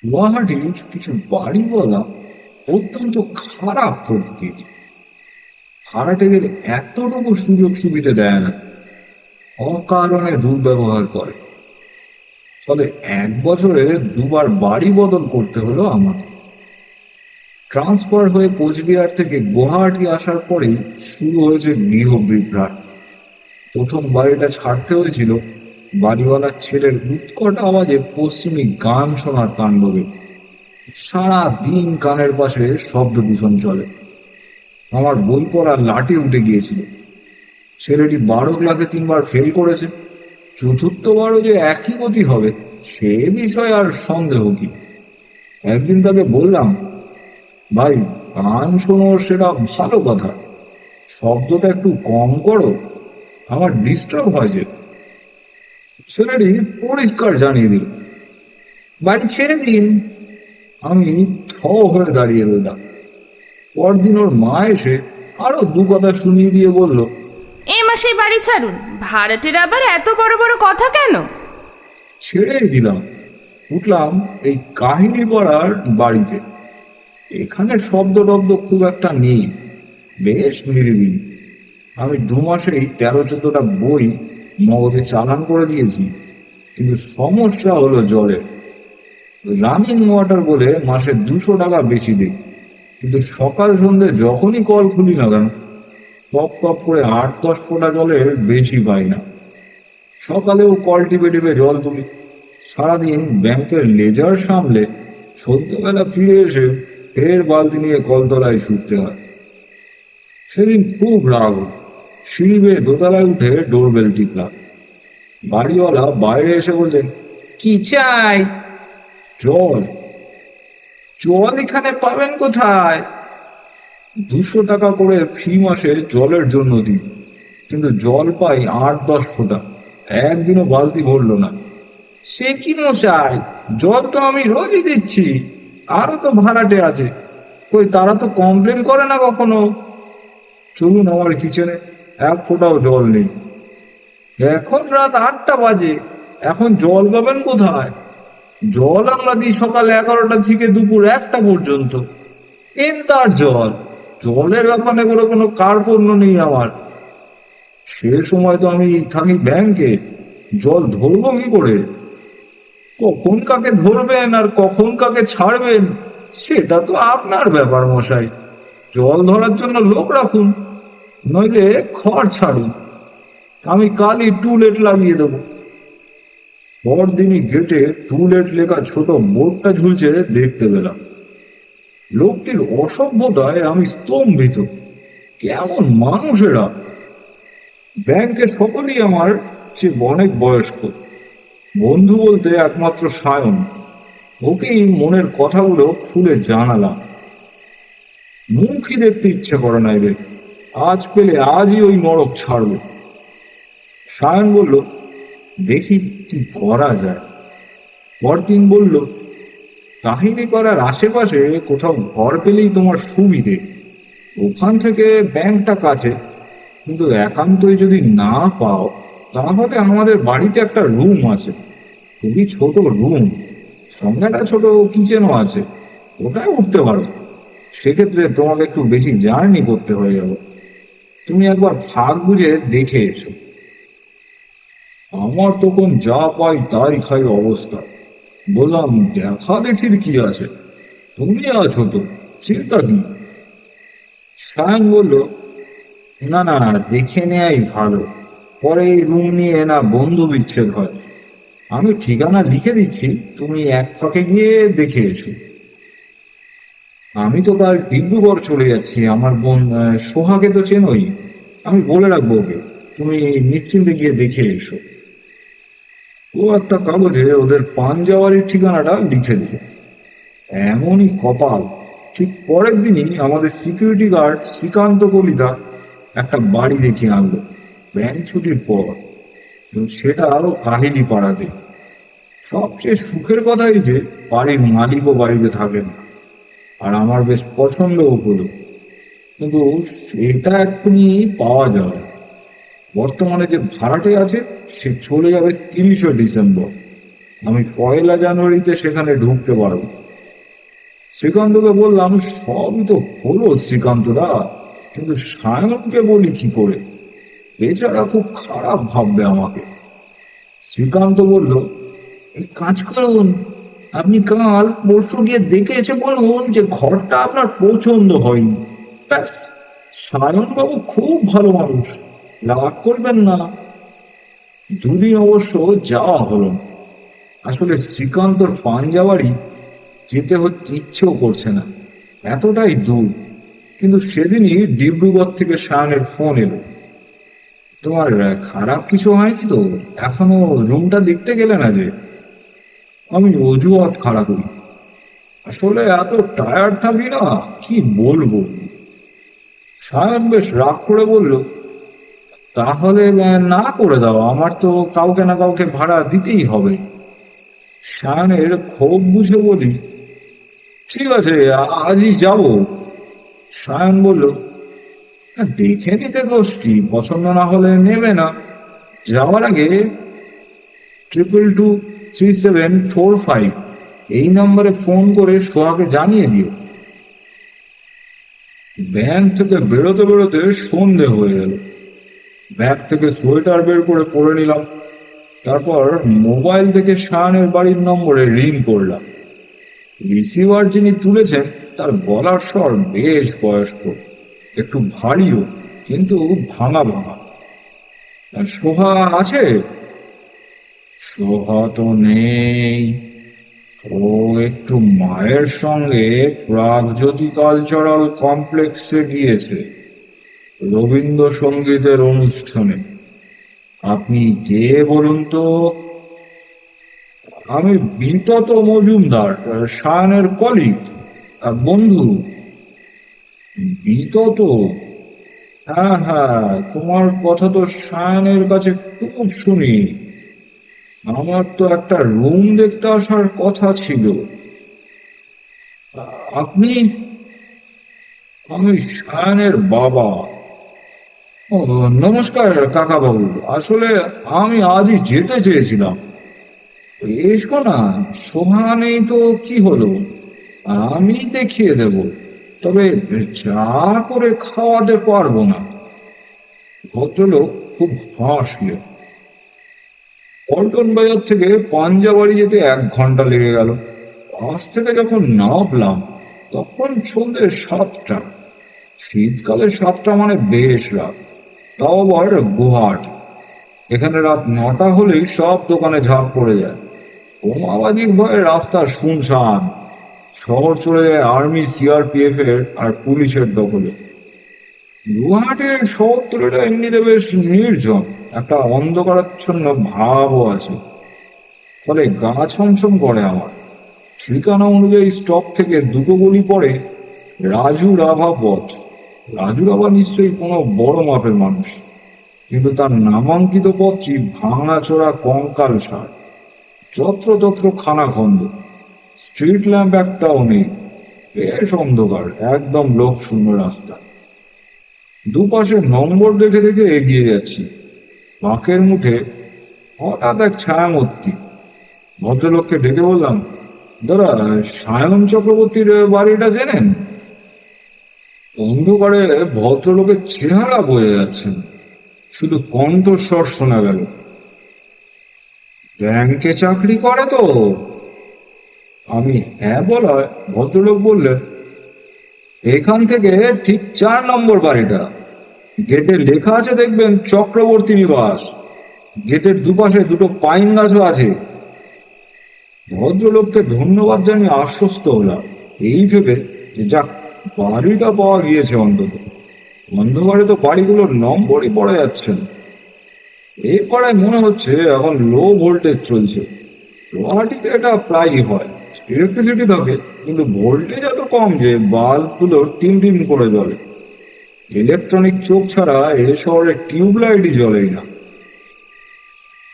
গুয়াহাটির কিছু বাড়িওয়ালা অত্যন্ত খারাপ প্রকৃতির। ভাড়াটে গেলে এতটুকু সুযোগ সুবিধা দেয় না, অকারণে দুর্ব্যবহার করে। ফলে 1 বছরে দুবার বাড়ি বদল করতে হলো আমার। ট্রান্সফার হয়ে কোচবিহার থেকে গুয়াহাটি আসার পরেই শুরু হয়েছে গৃহ বিভ্রাট। প্রথম বাড়িটা ছাড়তে হয়েছিল বাড়িওয়ালার ছেলের উৎকট আওয়াজে পশ্চিমী গান শোনার তাণ্ডবে। সারা দিন কানের পাশে শব্দ দূষণ চলে। আমার বই পড়া লাঠি উঠে গিয়েছিল। ছেলেটি 12 ক্লাসে 3বার ফেল করেছে। চতুর্থবারও যে একই গতি হবে সে বিষয়ে আর সন্দেহ কি। একদিন তাকে বললাম, ভাই, গান শোনো সেটা ভালো কথা, শব্দটা একটু কম করো, আমার ডিস্টার্ব হয় যে। ছেলেটি পরিষ্কার জানিয়ে দিল, বাড়ি ছেড়ে দিন। আমি থ হয়ে দাঁড়িয়ে রইলাম। পরদিন ওর মা এসে আরো 2 কথা শুনিয়ে দিয়ে বলল, এ মাসেই বাড়ি ছাড়ুন, ভাড়াটের আবার এত বড় বড় কথা কেন? ছেড়ে দিলাম। উঠলাম এই কাহিনী পড়ার বাড়িতে। এখানে শব্দ টব্দ খুব একটা নেই, বেশ নিরিবিলি। আমি 2 মাসেই 13-14টা বই মগজে চালান করে দিয়েছি। কিন্তু সমস্যা হলো জলের। রানিং ওয়াটার বলে মাসে 200 টাকা বেশি দিই, কিন্তু সকাল সন্ধ্যে যখনই কল খুলি না কেন টপ টপ করে 8-10 ফোঁটা জলের বেশি পাই না। সকালেও কল টিপে টিপে জল তুলি। সারাদিন ব্যাংকের লেজার সামলে সন্ধ্যেবেলা ফিরে এসে ফের বালতি নিয়ে কলতলায় ছুটতে হয়। সেদিন খুব রাগ হল। সিঁড়ি বেয়ে দোতলায় উঠে ডোরবেল টিপলাম। বাড়িওয়ালা বাইরে এসে বলছেন, কি চাই? জল। জল এখানে পাবেন কোথায়? 200 টাকা করে ফি মাসে জলের জন্য দিই, কিন্তু জল পাই 8-10 ফোঁটা। একদিনও বালতি ভরলো না। সে কি মশাই, জল তো আমি রোজই দিচ্ছি, আরো তো ভাড়াটে আছে, কই তারা তো কমপ্লেন করে না কখনো। চলুন আমার কিচেনে, 1 ফোঁটাও জল নেই। এখন রাত 8টা বাজে, এখন জল পাবেন কোথায়? জল আমরা দিই সকাল 11টা থেকে দুপুর 1টা পর্যন্ত। তার জল, জলের ব্যাপারে করে কোনো কার্পণ্য নেই আমার। সে সময় তো আমি থাকি ব্যাংকে, জল ধরবো কি করে? কখন কাকে ধরবেন আর কখন কাকে ছাড়বেন সেটা তো আপনার ব্যাপার মশাই। জল ধরার জন্য লোক রাখুন, নইলে খড় ছাড়ুন, আমি কালই টুলেট লাগিয়ে দেবো। পরদিনই গেটে টুলেট লেখা ছোট বোর্ডটা ঝুলছে দেখতে পেলাম। লোকটির অসভ্যতায় আমি স্তম্ভিত। কেমন মানুষ এরা! ব্যাংকে সকলেই আমার চেয়ে অনেক বয়স্ক। বন্ধু বলতে একমাত্র সায়ন, ওকেই মনের কথাগুলো খুলে জানালাম। মুখই দেখতে ইচ্ছে করে না এদের। আজ পেলে আজই ওই নরক ছাড়বে। সায়ন বলল, দেখি কি করা যায়। পরদিন বলল, কাহিনী করার আশেপাশে কোথাও ঘর পেলেই তোমার সুবিধে। ওখান থেকে ব্যাংকটা কাছে, কিন্তু একান্তই যদি না পাও তাহলে আমাদের বাড়িতে একটা রুম আছে, খুবই ছোট রুম, সঙ্গে একটা ছোট কিচেনও আছে, ওটাই উঠতে পারো। সেক্ষেত্রে তোমাকে একটু বেশি জার্নি করতে হয়ে যাবে। তুমি একবার ফাঁক বুঝে দেখে এসো। আমার তখন যা পাই তাই খাই অবস্থা। বললাম, দেখা দেখির কি আছে, তুমি আছো তো, চিন্তা কি? সায়ন বলল, না না, দেখে নেয়াই ভালো, পরে এই রুম নিয়ে না বন্ধু বিচ্ছেদ হয়। আমি ঠিকানা লিখে দিচ্ছি, তুমি এক ফাঁকে গিয়ে দেখে এসো। আমি তো কাল ডিব্রুগড় চলে যাচ্ছি, আমার বোন সোহাকে তো চেনোই, আমি বলে রাখবো ওকে, তুমি নিশ্চিন্তে গিয়ে দেখে এসো। ও একটা কাগজে ওদের পাঞ্জাওয়ারির ঠিকানাটা লিখে দিল। এমনই কপাল, ঠিক পরের দিনই আমাদের সিকিউরিটি গার্ড শ্রীকান্ত কলিতা একটা বাড়ি দেখিয়ে আনলো ব্যাংক ছুটির পর, এবং সেটা আরো কাহিনী পাড়াতে। সবচেয়ে সুখের কথাই যে বাড়ির মালিকও বাড়িতে থাকেন না, আর আমার বেশ পছন্দও হলো। কিন্তু সেটা এক্ষুনি পাওয়া যাবে না। বর্তমানে যে ভাড়াটে আছে সে চলে যাবে 30শে ডিসেম্বর। আমি 1 জানুয়ারিতে সেখানে ঢুকতে পারবো। শ্রীকান্তকে বললাম, সবই তো হলো শ্রীকান্ত দা, কিন্তু সায়নকে বলি কি করে? বেচারা খুব খারাপ ভাববে আমাকে। শ্রীকান্ত বলল, এক কাজ করুন, আপনি কাল পরশু গিয়ে দেখে এসে বলুন যে ঘরটা আপনার পছন্দ হয়নি। ব্যাস, সায়নবাবু খুব ভালো মানুষ, রাগ করবেন না। দুদিন অবশ্য যাওয়া হলো না। আসলে শ্রীকান্তর পাঞ্জাবাড়ি যেতে হচ্ছে, ইচ্ছেও করছে না, এতটাই দূর। কিন্তু সেদিনই ডিব্রুগড় থেকে সায়নের ফোন এলো, তোমার খারাপ কিছু হয়নি তো? এখনো রুমটা দেখতে গেলে না যে? আমি অজুহাত খাড়া করি, আসলে এত টায়ার্ড থাকি না, কি বলবো। সায়ন বেশ রাগ করে বলল, তাহলে না করে দাও, আমার তো কাউকে না কাউকে ভাড়া দিতেই হবে। সায়নের ক্ষোভ বুঝে বলি, ঠিক আছে, আজই যাব। সায়ন বলল, দেখে নিতে দোষ কি, পছন্দ না হলে নেবে না। যাওয়ার আগে 22234745 এই নম্বরে ফোন করে সোহাকে জানিয়ে দিও। ব্যাংক থেকে বেরোতে বেরোতে সন্ধে হয়ে গেল। ব্যাগ থেকে সোয়েটার বের করে পরে নিলাম। তারপর মোবাইল থেকে সায়নের বাড়ির নম্বরে রিং করলাম। রিসিভার যিনি তুলেছেন তার গলার স্বর বেশ বয়স্ক, একটু ভারীও, কিন্তু ভাঙা ভাঙা। শোভা আছে? শোভা তো নেই, ও একটু মায়ের সঙ্গে প্রাগজ্যোতি কালচারাল কমপ্লেক্সে গিয়েছে রবীন্দ্রসঙ্গীতের অনুষ্ঠানে। আপনি কে বলুন তো? আমি বিতত মজুমদার, সায়নের কলিগ, বন্ধু। বিতত? হ্যাঁ হ্যাঁ, তোমার কথা তো সায়নের কাছে খুব শুনি। আমার তো একটা রুম দেখতে আসার কথা ছিল। আপনি? আমি সায়নের বাবা। ও, নমস্কার কাকা বাবু, আসলে আমি আজই যেতে চেয়েছিলাম। এসো না, শোভা নেই তো কি হলো, আমি দেখিয়ে দেব, তবে চা করে খাওয়াতে পারবো না। ভদ্রলোক খুব হাসলেন। পল্টন বাজার থেকে পাঞ্জাবাড়ি যেতে 1 ঘন্টা লেগে গেল। বাস থেকে যখন নামলাম তখন সন্ধ্যে 7টা। শীতকালে 7টা মানে বেশ রাত, তাও আবার গুয়াহাটি। এখানে রাত 9টা হলেই সব দোকানে ঝাঁপ পড়ে যায়। বোমাবাজির ভয়ে রাস্তা শুনশান। শহর চলে যায় আর্মি, সিআরপিএফ এর আর পুলিশের দখলে। গুয়াহাটির শহরতলিটা এমনিতে বেশ নির্জন, একটা অন্ধকারাচ্ছন্ন ভাবও আছে, ফলে গা ছমছম করে আমার। ঠিকানা অনুযায়ী স্টপ থেকে 2টো গলি পরে রাজু রাভা পথ। রাজু রাভা নিশ্চয়ই কোনো বড় মাপের মানুষ, কিন্তু তার নামাঙ্কিত পথটি ভাঙাচোরা কঙ্কাল সার, যত্রতত্র খানাখন্দ। স্ট্রিট ল্যাম্প একটাও নেই, বেশ অন্ধকার, একদম লোক শূন্য রাস্তা। দুপাশে নম্বর দেখে দেখে এগিয়ে যাচ্ছি। বাঁকের মুখে হঠাৎ এক ছায়ামূর্তি। ভদ্রলোককে ডেকে বললাম, দাদা, সায়ন চক্রবর্তীর বাড়িটা চেনেন? অন্ধকারে ভদ্রলোকের চেহারা বোঝা যাচ্ছে না, শুধু কণ্ঠস্বর শোনা গেল, ব্যাংকে চাকরি করে তো? আমি হ্যাঁ বলায় ভদ্রলোক বললেন, এখান থেকে ঠিক 4 নম্বর বাড়িটা। গেটে লেখা আছে দেখবেন চক্রবর্তী নিবাস। গেটের দুপাশে 2টো পাইন গাছও আছে। ভদ্রলোককে ধন্যবাদ জানিয়ে আশ্বস্ত হলাম, এই ভেবে যে যাক, বাড়িটা পাওয়া গিয়েছে অন্তত। অন্ধকারে তো বাড়িগুলোর নম্বরই পড়ে যাচ্ছে না। এই পাড়ায় মনে হচ্ছে এখন লো ভোল্টেজ চলছে। গুয়াহাটিতে এটা প্রায়ই হয়, ইলেকট্রিসিটি থাকে কিন্তু ভোল্টেজ এত কম যে বাল্বগুলো টিম টিম করে জ্বলে। ইলেকট্রনিক চোখ ছাড়া এ শহরে টিউবলাইটই জ্বলেই না।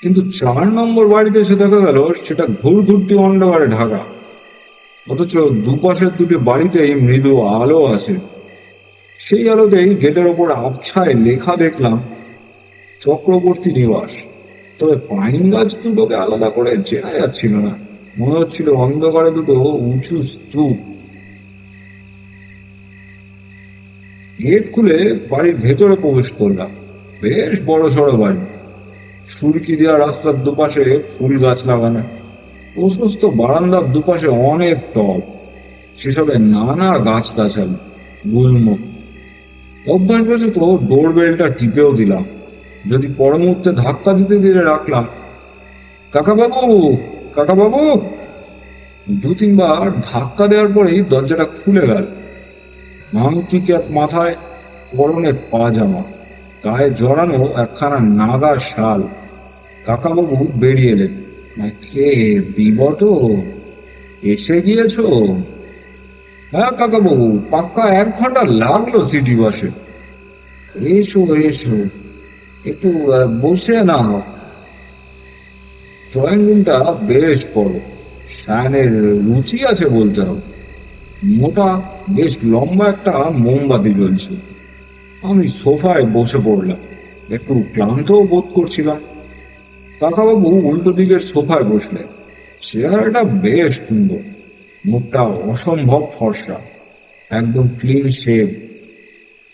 কিন্তু 4 নম্বর বাড়িতে এসে দেখা গেল সেটা ঘুরঘুরতি অন্ধকারে ঢাকা, অথচ দুপাশের 2টি বাড়িতেই মৃদু আলো আছে। সেই আলোতেই গেটের ওপর আবছায় লেখা দেখলাম চক্রবর্তী নিবাস। তবে তবে পাইন গাছ দুটোকে আলাদা করে চেনা যাচ্ছিল না, মনে হচ্ছিল অন্ধকারে দুটো উঁচু স্তূপ। গেট খুলে বাড়ির ভেতরে প্রবেশ করলাম। বেশ বড় সড়ো বাড়ি, সুরকি দেওয়া রাস্তার দুপাশে ফুল গাছ লাগানো, প্রশস্ত বারান্দার দুপাশে অনেক টব, সেসবে নানা গাছ গাছালি, গুল্ম। অভ্যাসবশত ডোর বেলটা টিপেও দিলাম, যদি পর মুহূর্তে ধাক্কা দিতে দিতে রাখলাম, কাকা বাবু, কাকা বাবু। দু তিনবার ধাক্কা দেওয়ার পরেই দরজাটা খুলে গেল। মাংকি ক্যাপ মাথায়, পরনে পাজামা, গায়ে জড়ানো একখানা নাগা শাল। কাকাবাবু বেরিয়ে এলেন। কে বিবত, এসে গিয়েছ? হ্যাঁ কাকাবাবু, পাক্কা 1 ঘন্টা লাগলো সিটি বাসে। এসো এসো, একটু বসে না। ড্রয়িং রুমটা বেশ বড়, সায়ানের রুচি আছে বলতে হবে। মোটা বেশ লম্বা একটা মোমবাতি জ্বলছে। আমি সোফায় বসে পড়লাম, একটু ক্লান্তও বোধ করছিলাম। কাকাবাবু উল্টো দিকের সোফায় বসলেন। চেহারাটা বেশ সুন্দর, মুখটা অসম্ভব ফর্সা, একদম ক্লিন শেভ,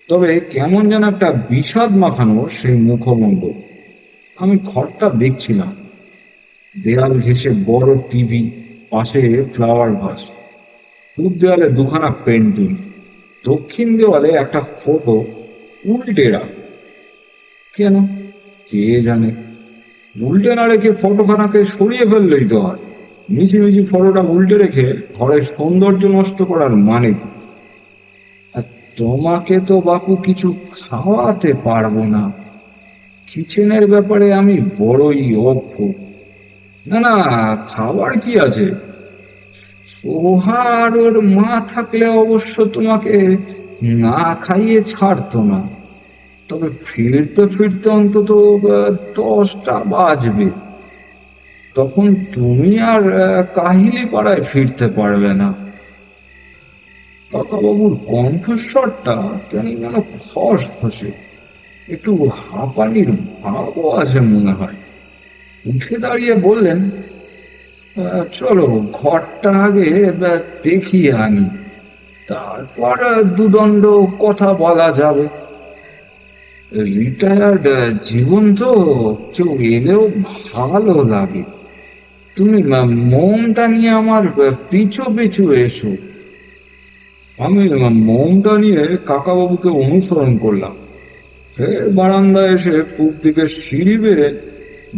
তবে কেমন যেন একটা বিষাদ মাখানো সেই মুখমণ্ড। আমি ঘরটা দেখছিলাম, দেয়াল ঘেঁষে বড় টিভি, পাশে ফ্লাওয়ার ভাস, পূব দেওয়ালে দুখানা পেন্টিং, দক্ষিণ দেওয়ালে একটা ফটো উল্টে রাখ। কেন কে জানে, উল্টে না রেখে ফটোখানাকে সরিয়ে ফেললেই তো হয়। মিছিমিছি ফটোটা উল্টে রেখে ঘরের সৌন্দর্য নষ্ট করার মানে কি? আর তোমাকে তো বাপু কিছু খাওয়াতে পারবো না, কিচেনের ব্যাপারে আমি বড়ই অজ্ঞ। না না, খাবার কি আছে, সোহা আর ওর মা থাকলে অবশ্য তোমাকে না খাইয়ে ছাড়তো না, তবে ফিরতে ফিরতে অন্তত 10টা বাজবে। তখন তুমি আর কাহিলি পাড়ায় ফিরতে পারবে না। কাকাবাবুর কণ্ঠস্বরটা কেন যেন খসখসে, একটু হাঁপানির ভাবও আছে মনে হয়। উঠে দাঁড়িয়ে বললেন, চলো ঘরটা আগে দেখিয়ে আনি, তারপর দুদণ্ড কথা বলা যাবে। রিটায়ার্ড জীবন তো, কেউ এলেও ভালো লাগে। তুমি মোমটা নিয়ে আমার পিছু পিছু এসো। আমি মোমটা নিয়ে কাকাবাবুকে অনুসরণ করলাম। ফের বারান্দায় এসে পূব দিকে সিঁড়ি বেড়ে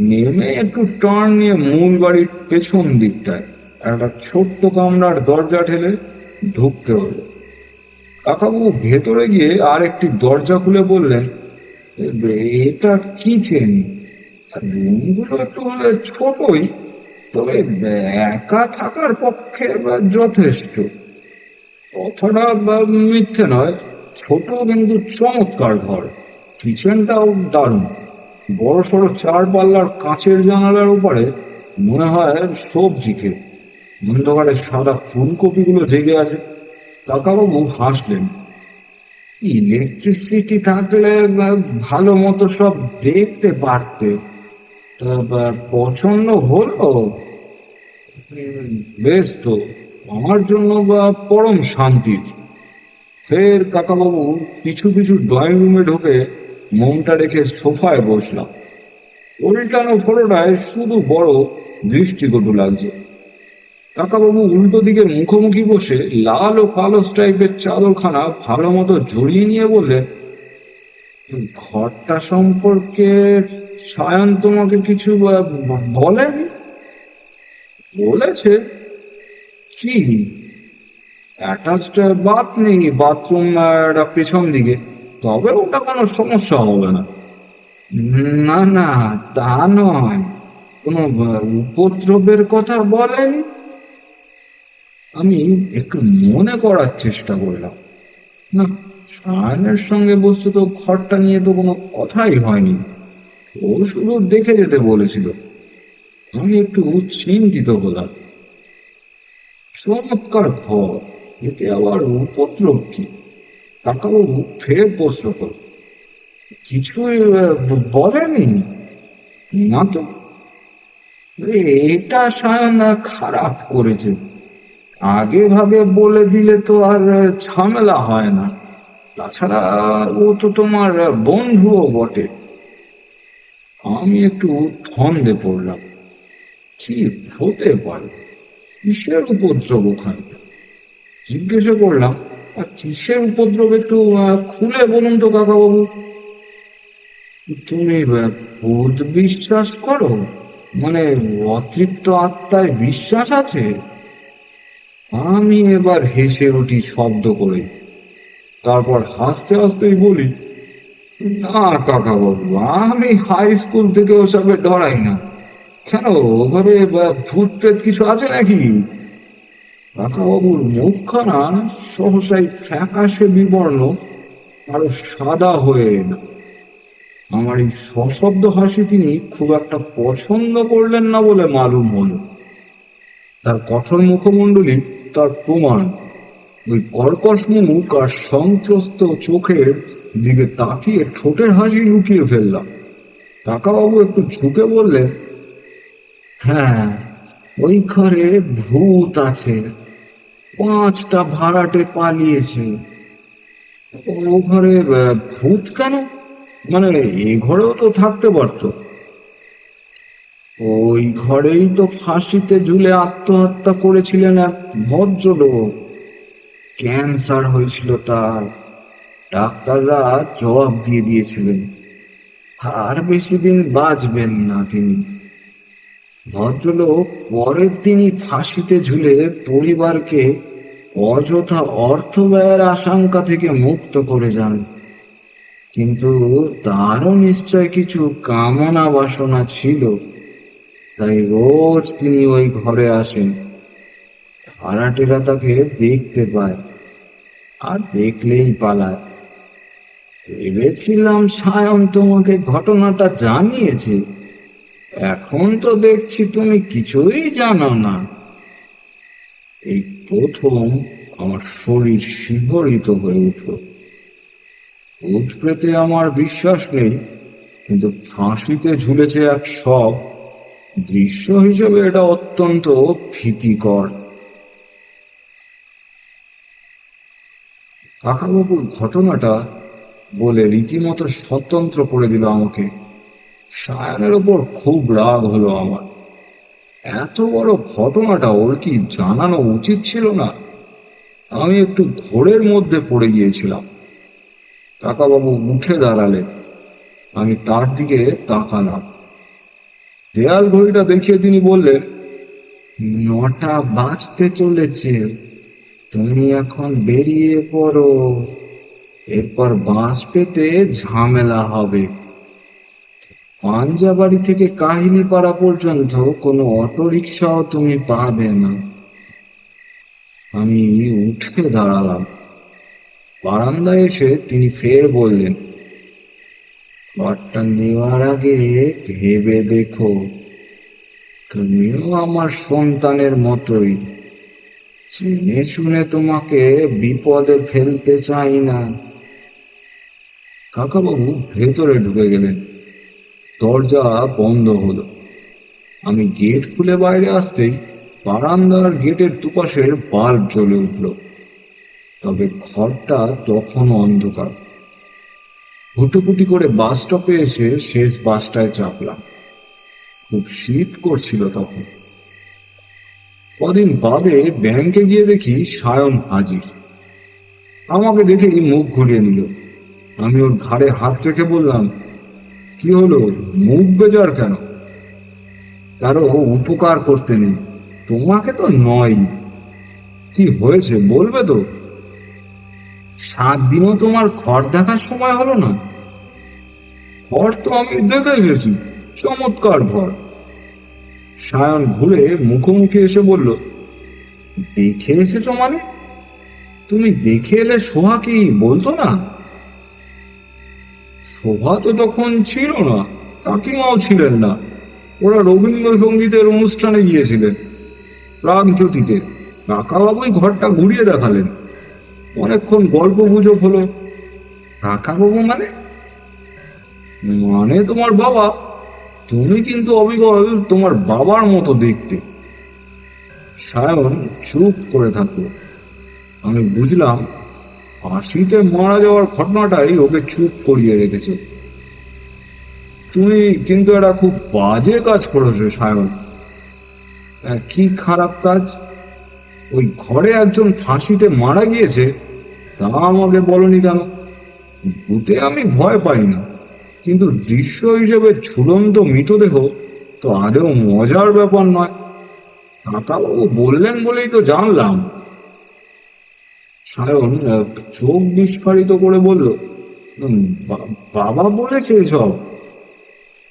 নেমে একটু টার্ন নিয়ে মূল বাড়ির পেছন দিকটায় একটা ছোট্ট কামরার দরজা ঠেলে ঢুকতে হলো। কাকাবাবু ভেতরে গিয়ে আর একটি দরজা খুলে বললেন, এটা কিচেন। রুমগুলো একটু ছোটই, তবে একা থাকার পক্ষে যথেষ্ট। কথাটা মিথ্যে নয়, ছোট কিন্তু চমৎকার ঘর। কিচেনটাও দারুণ, বড় সড়ো 4 পাল্লার কাঁচের জানালার উপরে মনে হয় সবজি ক্ষেত, অন্ধকারে সাদা ফুলকপিগুলো জেগে আছে। কাকাবাবু হাসলেন। ইলেকট্রিসিটি থাকলে ভালো মতো সব দেখতে পারতে। তা পছন্দ হলো? বেশ তো, আমার জন্য পরম শান্তির। ফের কাকাবাবু পিছু পিছু ড্রয়িং রুমে ঢুকে মোমটা রেখে সোফায় বসলাম। উল্টানো ফটোটায় শুধু বড় দৃষ্টিকটু লাগছে। কাকাবাবু উল্টো দিকের মুখোমুখি বসে লাল ও কালো স্ট্রাইপের চাদরখানা ভালো মতো জড়িয়ে নিয়ে বললেন, ঘরটা সম্পর্কে সায়ন তোমাকে কিছু বলেনি? বলেছে কি? অ্যাটাচড বাথ নেই, বাথরুম পেছন দিকে, তবে ওটা কোনো সমস্যা হবে না। না না, তা নয়, কোনো উপদ্রবের কথা বলেনি? আমি একটু মনে করার চেষ্টা করলাম। না, সায়নের সঙ্গে বস্তুত ঘরটা নিয়ে তো কোনো কথাই হয়নি, ও শুধু দেখে যেতে বলেছিল। আমি একটু চিন্তিত হলাম। চমৎকার ঘর, এতে আবার উপদ্রব কি? কাকাবাবু ফের প্রশ্ন করল, কিছুই বলেনি? না তো, এটা সায়ন খারাপ করেছে। আগে ভাবে বলে দিলে তো আর ঝামেলা হয় না। তাছাড়া ও তো তোমার বন্ধুও বটে। আমি একটু ধন্দে পড়লাম, কি হতে পারে, কিসের উপদ্রব ওখানে? জিজ্ঞাসা করলাম, কিসের উপদ্রব একটু খুলে বলুন তো কাকাবাবু। তুমি ভূত বিশ্বাস করো? মানে অতৃপ্ত আত্মায় বিশ্বাস আছে? আমি এবার হেসে উঠি শব্দ করে। তারপর হাসতে হাসতেই বলি, না কাকাবাবু, আমি হাই স্কুল থেকে ওসবে ডরাই না। কেন, ওভাবে ভূত প্রেত কিছু আছে নাকি? কাকাবাবুর মুখখানা সহসাই ফ্যাকাশে বিবর্ণ, আরো সাদা হয়ে এলো। আমার এই সশব্দ হাসি তিনি খুব একটা পছন্দ করলেন না বলে মালুম হলো। তার কঠোর মুখমণ্ডলী তার প্রমাণ। ওই কর্কশ মুখ আর সন্ত্রস্ত চোখের দিকে তাকিয়ে ঠোঁটের হাসি লুকিয়ে ফেললাম। কাকাবাবু একটু ঝুঁকে বললেন, হ্যাঁ, ওই ঘরে ভূত আছে। 5টা ভাড়াটে পালিয়েছে। ও ঘরে ভূত কেন? মানে এ ঘরেও তো থাকতে পারতো। ওই ঘরেই তো ফাঁসিতে ঝুলে আত্মহত্যা করেছিলেন এক ভদ্রলোক। ক্যান্সার হয়েছিল তার। ডাক্তাররা জবাব দিয়ে দিয়েছিলেন আর বেশি দিন বাঁচবেন না তিনি। ভদ্রলোক পরের দিনই ফাঁসিতে ঝুলে পরিবারকে অযথা অর্থ ব্যয়ের আশঙ্কা থেকে মুক্ত করে যান। কিন্তু তারও নিশ্চয় কিছু কামনা বাসনা ছিল, তাই রোজ তিনি ওই ঘরে আসেন। ভাড়াটেরা তাকে দেখতে পায় আর দেখলেই পালায়। ভেবেছিলাম সায়ন তোমাকে ঘটনাটা জানিয়েছে, এখন তো দেখছি তুমি কিছুই জানো না। এই প্রথম আমার শরীর শিহরিত হয়ে উঠল। ভূত প্রেতে আমার বিশ্বাস নেই, কিন্তু ফাঁসিতে ঝুলেছে এক শব, দৃশ্য হিসেবে এটা অত্যন্ত ভীতিকর। কাকাবাবুর ঘটনাটা বলে রীতিমতো স্বতন্ত্র করে দিল আমাকে। সায়নের ওপর খুব রাগ হলো আমার। এত বড় ঘটনাটা ওর কি জানানো উচিত ছিল না? আমি একটু ঘোরের মধ্যে পড়ে গিয়েছিলাম। কাকাবাবু উঠে দাঁড়ালেন। আমি তার দিকে তাকালাম। দেয়াল ঘড়িটা দেখিয়ে তিনি বললেন, 9টা বাজতে চলেছে, তুমি এখন বেরিয়ে পড়ো। এরপর বাঁশ পেতে ঝামেলা হবে। পাঞ্জাবাড়ি থেকে কাহিনীপাড়া পর্যন্ত কোনো অটো রিক্সাও তুমি পাবে না। আমি উঠে দাঁড়ালাম। বারান্দায় এসে তিনি ফের বললেন, ঘরটা নেওয়ার আগে ভেবে দেখো, তুমিও আমার সন্তানের মতোই। জেনে শুনে তোমাকে বিপদে ফেলতে চাই না। কাকাবাবু ভেতরে ঢুকে গেলেন। দরজা বন্ধ হলো। আমি গেট খুলে বাইরে আসতেই বারান্দার গেটের দুপাশের বাল্ব জ্বলে উঠল। তবে ঘরটা তখনও অন্ধকার। হুটোপুটি করে বাস স্টপে এসে শেষ বাসটায় চাপলাম। খুব শীত করছিল তখন। কদিন বাদে ব্যাংকে গিয়ে দেখি সায়ন হাজির। আমাকে দেখেই মুখ ঘুরিয়ে নিল। আমি ওর ঘাড়ে হাত রেখে বললাম, কি হলো, মুখ বেজার কেন? কারো উপকার করতে নেই, তোমাকে তো নয়। কি হয়েছে বলবে তো? 7 দিনও তোমার ঘর দেখার সময় হলো না? ঘর তো আমি দেখে এসেছি, চমৎকার ঘর। সায়ন ঘুরে মুখোমুখি এসে বলল, দেখে এসেছো মানে? তুমি দেখে এলে সোহা কি বলতো না? শোভা তো তখন ছিল না, কাকিমাও ছিলেন না। ওরা রবীন্দ্রসঙ্গীতের অনুষ্ঠানে গিয়েছিলেন প্রাগজ্যোতিতে। কাকাবাবুই ঘরটা ঘুরিয়ে দেখালেন। অনেকক্ষণ গল্প গুজব হলো। কাকাবাবু মানে? মানে তোমার বাবা। তুমি কিন্তু অবিকল তোমার বাবার মতো দেখতে। সায়ন চুপ করে থাকলো। আমি বুঝলাম ফাঁসিতে মারা যাওয়ার ঘটনাটাই ওকে চুপ করিয়ে রেখেছে। তুমি কিন্তু একটা খুব বাজে কাজ করেছো সায়ন। কি খারাপ কাজ? ওই ঘরে একজন ফাঁসিতে মারা গিয়েছে, তা আমাকে বলনি কেন? ভূতে আমি ভয় পাই না, কিন্তু দৃশ্য হিসেবে ঝুলন্ত মৃতদেহ তো আদৌ মজার ব্যাপার নয়। কাকাবাবু বললেন বলেই তো জানলাম। সায়ন চোখ বিস্ফারিত করে বলল, বাবা বলেছে এসব?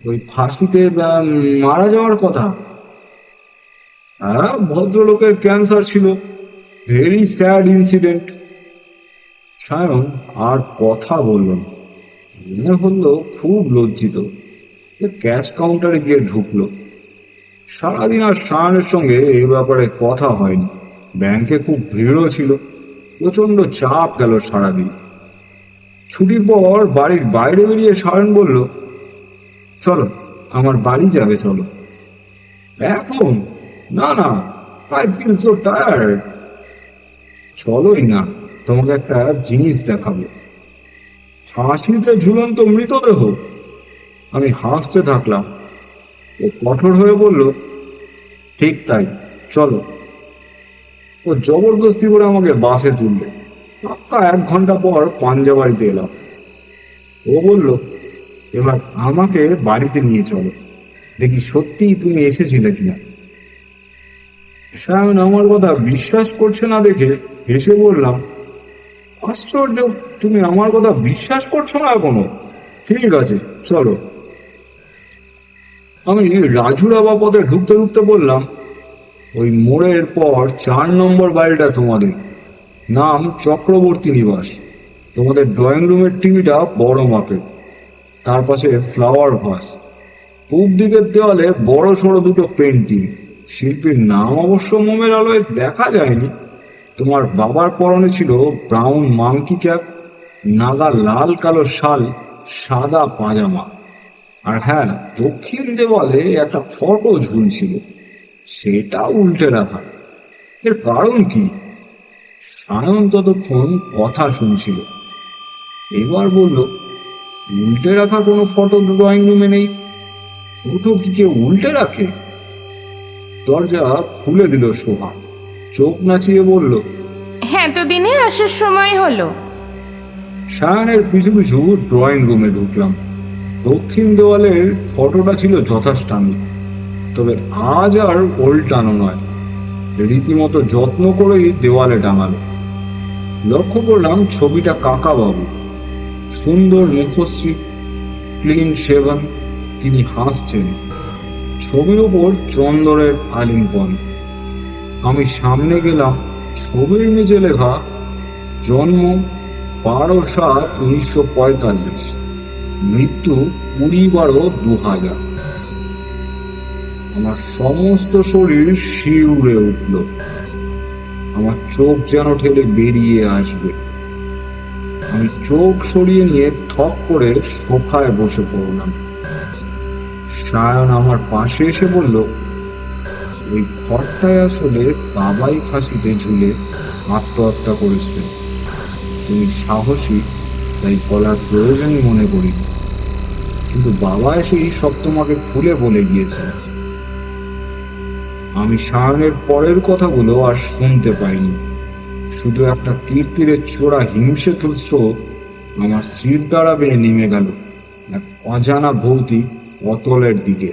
ওই ফাঁসিতে মারা যাওয়ার কথা? হ্যাঁ, ভদ্রলোকের ক্যান্সার ছিল। Very sad incident. সায়ন আর কথা বলল না। মনে হলো খুব লজ্জিত। ক্যাশ কাউন্টারে গিয়ে ঢুকলো। সারাদিন আর সায়নের সঙ্গে এই ব্যাপারে কথা হয়নি। ব্যাংকে খুব ভিড়ও ছিল। প্রচন্ড চাপ গেল সারাদিন। ছুটির পর বাড়ির বাইরে বেরিয়ে সায়ন বলল, চলো আমার বাড়ি যাবে, চলো। এখন? না না, আই ফিল সো টায়ার্ড। চলোই না, তোমাকে একটা জিনিস দেখাবো। ফাঁসিতে ঝুলন্ত মৃতদেহ। আমি হাসতে থাকলাম। ও কঠোর হয়ে বলল, ঠিক তাই, চলো। ও জবরদস্তি করে আমাকে বাসে তুললে। পাক্কা 1 ঘন্টা পর পাঞ্জাবাড়িতে এলাম। ও বলল, এবার আমাকে বাড়িতে নিয়ে চলো, দেখি সত্যিই তুমি এসেছিলে কিনা। সায়ন আমার কথা বিশ্বাস করছে না দেখে হেসে বললাম, আশ্চর্য, তুমি আমার কথা বিশ্বাস করছো না এখনো? ঠিক আছে, চলো। আমি রাজুরাবা পথে ঢুকতে ঢুকতে বললাম, ওই মোড়ের পর 4 নম্বর বাড়িটা তোমাদের। নাম চক্রবর্তী নিবাস। তোমাদের ড্রয়িং রুমের টিভিটা বড় মাপের, তার পাশে ফ্লাওয়ার ভাস। পূব দিকের দেওয়ালে বড় সড়ো 2টো পেন্টিং। শিল্পীর নাম অবশ্য মোমের আলোয় দেখা যায়নি। তোমার বাবার পরনে ছিল ব্রাউন মাংকি ক্যাপ, নাগা লাল কালো শাল, সাদা পাজামা। আর হ্যাঁ, দক্ষিণ দেওয়ালে একটা ফটো ঝুলছিল, সেটা উল্টে রাখা। এর কারণ কি? সায়ন ততক্ষণ কথা শুনছিল। এবার বলল, উল্টে রাখা কোনো ফটো ড্রয়িং রুমে নেই। ফটো কি কেউ উল্টে রাখে? দরজা খুলে দিল শোভা। চোখ নাচিয়ে বলল, হ্যাঁ, তো দিনে আসার সময় হলো। সায়নের পিছু পিছু ড্রয়িং রুমে ঢুকলাম। দক্ষিণ দেওয়ালের ফটোটা ছিল যথাস্থানে, তবে আজ আর উল্টানো নয়, রীতিমতো যত্ন করেই দেওয়ালে টাঙালো। লক্ষ্য করলাম ছবিটা কাকাবাবু। সুন্দর মুখশ্রী, ক্লিন শেভন। তিনি হাসছেন। ছবির উপর চন্দরের আলিঙ্গন। আমি সামনে গেলাম। ছবির নিচে লেখা, জন্ম 12/7/1945, মৃত্যু 20/12/2000। আমার সমস্ত শরীর শিউরে উঠল। আমার চোখ যেন ঠেলে বেরিয়ে আসবে। আমি চোখ সরিয়ে নিয়ে থক করে সোফায় বসে পড়লাম। সায়ন আমার পাশে এসে বলল, ওই ঘরটায় আসলে বাবাই ফাঁসিতে ঝুলে আত্মহত্যা করেছিলেন। তুমি সাহসী, তাই বলার প্রয়োজনই মনে করি, কিন্তু বাবা এসেই সব তোমাকে খুলে বলে গিয়েছে। আমি সায়নের পরের কথাগুলো আর শুনতে পাইনি। শুধু একটা তীর তীরের চোরা হিংসে স্রোত আমার স্ত্রীর দ্বারা বেয়ে নেমে গেল এক অজানা ভৌতিক অতলের দিকে।